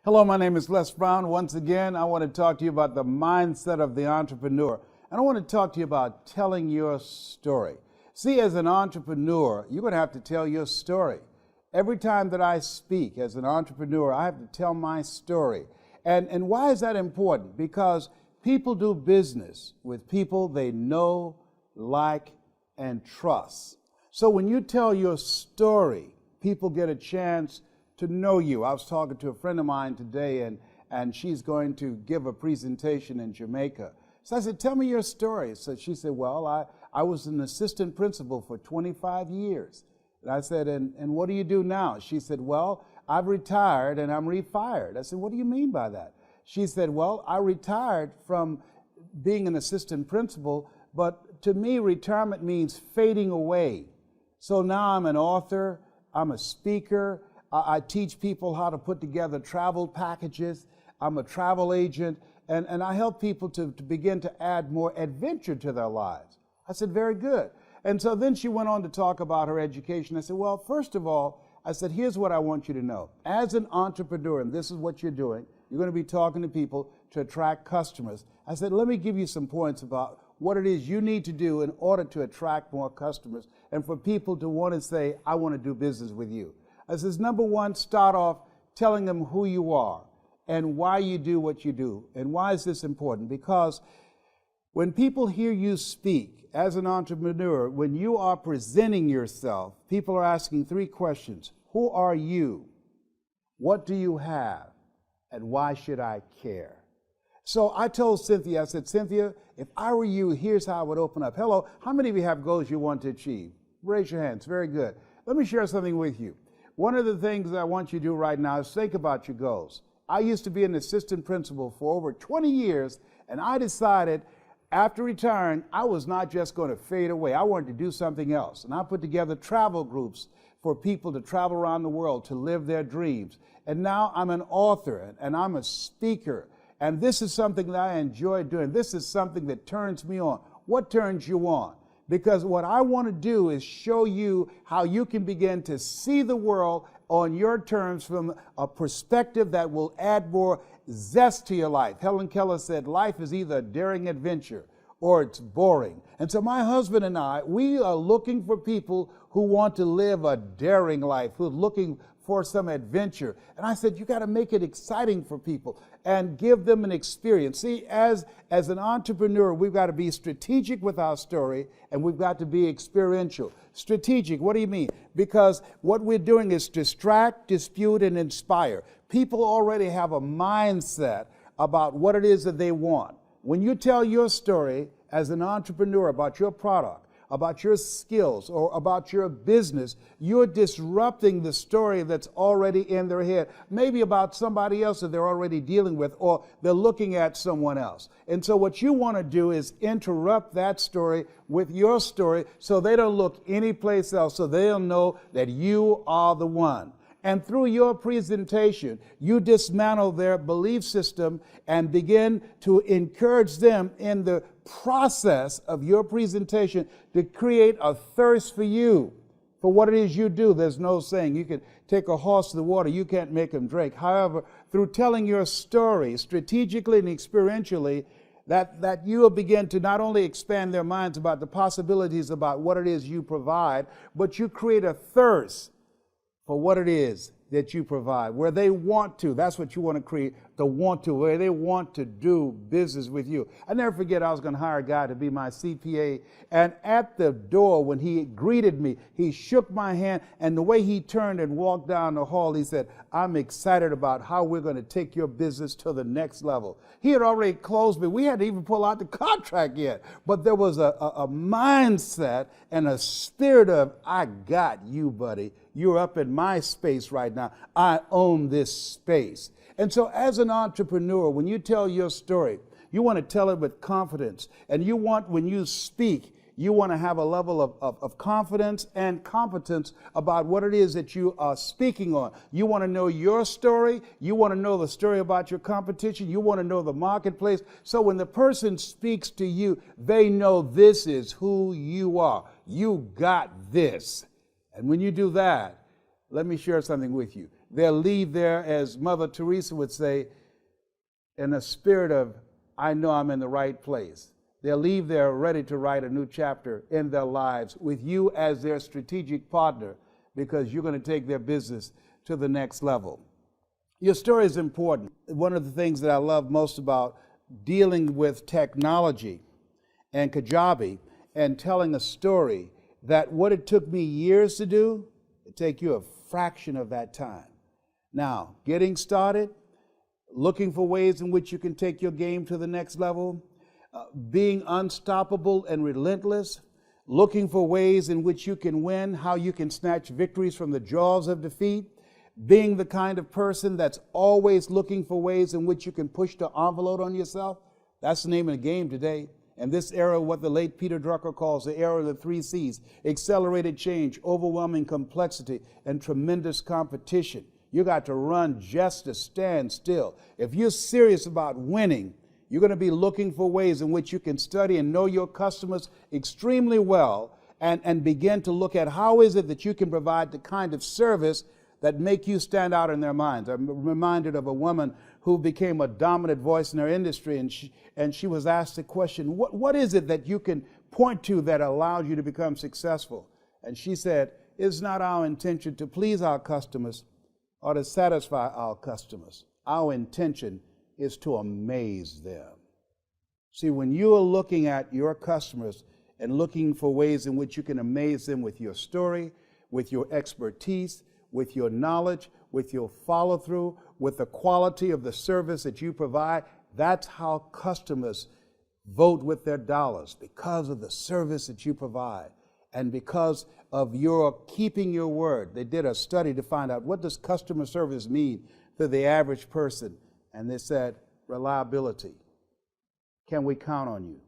Hello, my name is Les Brown. Once again, I want to talk to you about the mindset of the entrepreneur. And I want to talk to you about telling your story. See, as an entrepreneur, you're going to have to tell your story. Every time that I speak as an entrepreneur, I have to tell my story. And why is that important? Because people do business with people they know, like, and trust. So when you tell your story, people get a chance to know you. I was talking to a friend of mine today, and she's going to give a presentation in Jamaica. So I said, tell me your story. So she said, well, I was an assistant principal for 25 years. And I said, and what do you do now? She said, well, I've retired and I'm refired. I said, what do you mean by that? She said, well, I retired from being an assistant principal, but to me, retirement means fading away. So now I'm an author, I'm a speaker, I teach people how to put together travel packages. I'm a travel agent, and I help people to begin to add more adventure to their lives. I said, very good. And so then she went on to talk about her education. I said, well, first of all, I said, here's what I want you to know. As an entrepreneur, and this is what you're doing, you're going to be talking to people to attract customers. I said, let me give you some points about what it is you need to do in order to attract more customers and for people to want to say, I want to do business with you. I says, number one, start off telling them who you are and why you do what you do. And why is this important? Because when people hear you speak as an entrepreneur, when you are presenting yourself, people are asking three questions. Who are you? What do you have? And why should I care? So I told Cynthia, I said, Cynthia, if I were you, here's how I would open up. Hello, how many of you have goals you want to achieve? Raise your hands. Very good. Let me share something with you. One of the things I want you to do right now is think about your goals. I used to be an assistant principal for over 20 years, and I decided after retiring, I was not just going to fade away. I wanted to do something else. And I put together travel groups for people to travel around the world to live their dreams. And now I'm an author, and I'm a speaker. And this is something that I enjoy doing. This is something that turns me on. What turns you on? Because what I want to do is show you how you can begin to see the world on your terms from a perspective that will add more zest to your life. Helen Keller said, life is either a daring adventure or it's boring. And so my husband and I, we are looking for people who want to live a daring life, who are looking for some adventure. And I said, you got to make it exciting for people and give them an experience. See, as an entrepreneur, we've got to be strategic with our story, and we've got to be experiential. Strategic, what do you mean? Because what we're doing is distract, dispute, and inspire. People already have a mindset about what it is that they want. When you tell your story as an entrepreneur about your product, about your skills, or about your business, you're disrupting the story that's already in their head, maybe about somebody else that they're already dealing with, or they're looking at someone else. And so what you want to do is interrupt that story with your story so they don't look anyplace else, so they'll know that you are the one. And through your presentation, you dismantle their belief system and begin to encourage them in the process of your presentation to create a thirst for you, for what it is you do. There's no saying you can take a horse to the water, you can't make him drink. However, through telling your story strategically and experientially, that you will begin to not only expand their minds about the possibilities about what it is you provide, but you create a thirst for what it is that you provide, where they want to. That's what you want to create, the want to, where they want to do business with you. I never forget, I was going to hire a guy to be my CPA, and at the door when he greeted me, he shook my hand, and the way he turned and walked down the hall, he said, I'm excited about how we're going to take your business to the next level. He had already closed me. We hadn't even pulled out the contract yet, but there was a mindset and a spirit of, I got you, buddy. You're up in my space right now. I own this space. And so as an entrepreneur, when you tell your story, you want to tell it with confidence. And you want, when you speak, you want to have a level of confidence and competence about what it is that you are speaking on. You want to know your story. You want to know the story about your competition. You want to know the marketplace. So when the person speaks to you, they know this is who you are. You got this. And when you do that, let me share something with you. They'll leave there, as Mother Teresa would say, in a spirit of, I know I'm in the right place. They'll leave there ready to write a new chapter in their lives with you as their strategic partner, because you're going to take their business to the next level. Your story is important. One of the things that I love most about dealing with technology and Kajabi and telling a story, that what it took me years to do, it take you a fraction of that time. Now, getting started, looking for ways in which you can take your game to the next level, being unstoppable and relentless, looking for ways in which you can win, how you can snatch victories from the jaws of defeat, being the kind of person that's always looking for ways in which you can push the envelope on yourself. That's the name of the game today. And this era, what the late Peter Drucker calls the era of the 3 C's: accelerated change, overwhelming complexity, and tremendous competition. You got to run just to stand still. If you're serious about winning, you're going to be looking for ways in which you can study and know your customers extremely well, and begin to look at how is it that you can provide the kind of service that make you stand out in their minds. I'm reminded of a woman who became a dominant voice in her industry, and she was asked the question, what is it that you can point to that allows you to become successful? And she said, it's not our intention to please our customers or to satisfy our customers. Our intention is to amaze them. See, when you are looking at your customers and looking for ways in which you can amaze them with your story, with your expertise, with your knowledge, with your follow-through, with the quality of the service that you provide, that's how customers vote with their dollars, because of the service that you provide and because of your keeping your word. They did a study to find out, what does customer service mean to the average person? And they said, reliability. Can we count on you?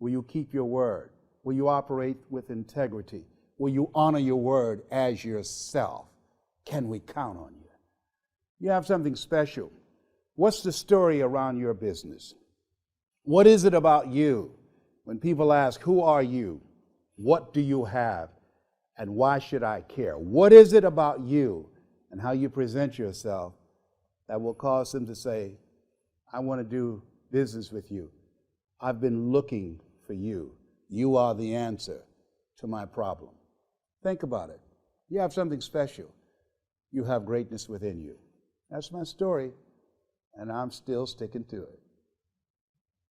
Will you keep your word? Will you operate with integrity? Will you honor your word as yourself? Can we count on you? You have something special. What's the story around your business? What is it about you? When people ask, who are you? What do you have? And why should I care? What is it about you and how you present yourself that will cause them to say, I want to do business with you. I've been looking for you. You are the answer to my problem. Think about it. You have something special. You have greatness within you. That's my story, and I'm still sticking to it.